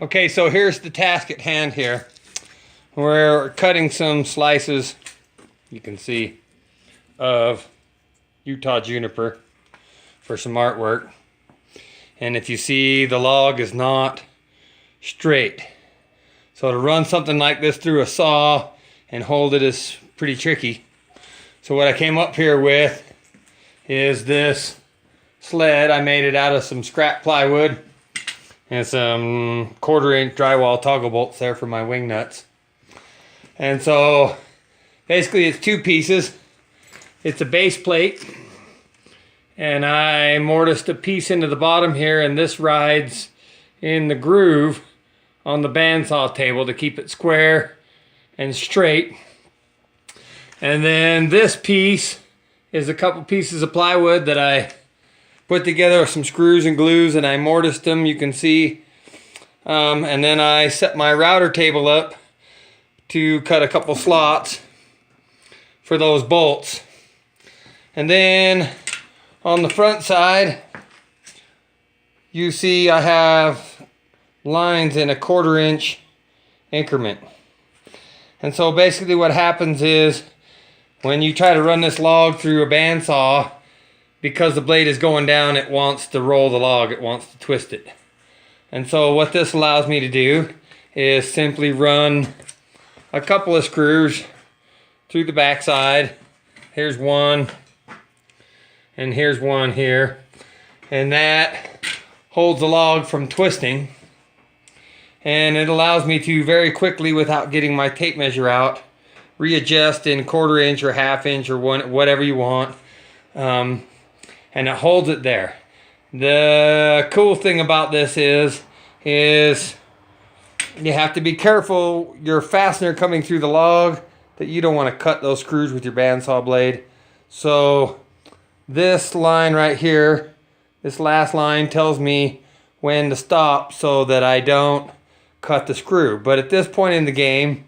Okay, so here's the task at hand here. We're cutting some slices, you can see, of Utah juniper for some artwork. And if you see, the log is not straight. So to run something like this through a saw and hold it is pretty tricky. So what I came up here with is this sled. I made it out of some scrap plywood and some 1/4-inch drywall toggle bolts there for my wing nuts. And so basically it's two pieces. It's a base plate, and I mortised a piece into the bottom here, and this rides in the groove on the bandsaw table to keep it square and straight. And then this piece is a couple pieces of plywood that I put together with some screws and glues, and I mortised them, you can see. And then I set my router table up to cut a couple slots for those bolts. And then on the front side, you see I have lines in a 1/4-inch increment. And so basically what happens is when you try to run this log through a bandsaw, because the blade is going down, it wants to roll the log, it wants to twist it. And so what this allows me to do is simply run a couple of screws through the backside. Here's one, and here's one here. And that holds the log from twisting. And it allows me to very quickly, without getting my tape measure out, readjust in 1/4-inch or 1/2 inch or whatever you want. And it holds it there. The cool thing about this is you have to be careful, your fastener coming through the log, that you don't want to cut those screws with your bandsaw blade. So this line right here, this last line, tells me when to stop so that I don't cut the screw. But at this point in the game,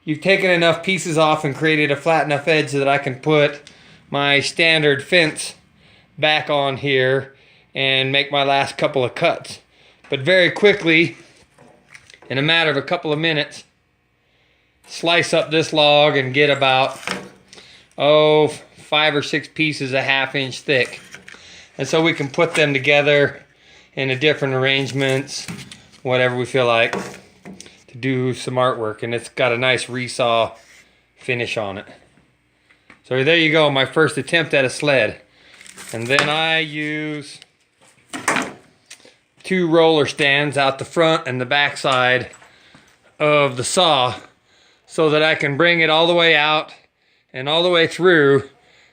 you've taken enough pieces off and created a flat enough edge so that I can put my standard fence back on here and make my last couple of cuts. But very quickly, in a matter of a couple of minutes, slice up this log and get about 5 or 6 pieces a 1/2 inch thick. And so we can put them together in a different arrangements, whatever we feel like, to do some artwork. And it's got a nice resaw finish on it. So there you go, my first attempt at a sled. And then I use 2 roller stands out the front and the back side of the saw so that I can bring it all the way out and all the way through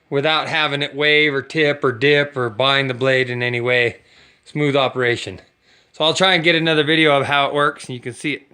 without having it wave or tip or dip or bind the blade in any way. Smooth operation. So I'll try and get another video of how it works and you can see it.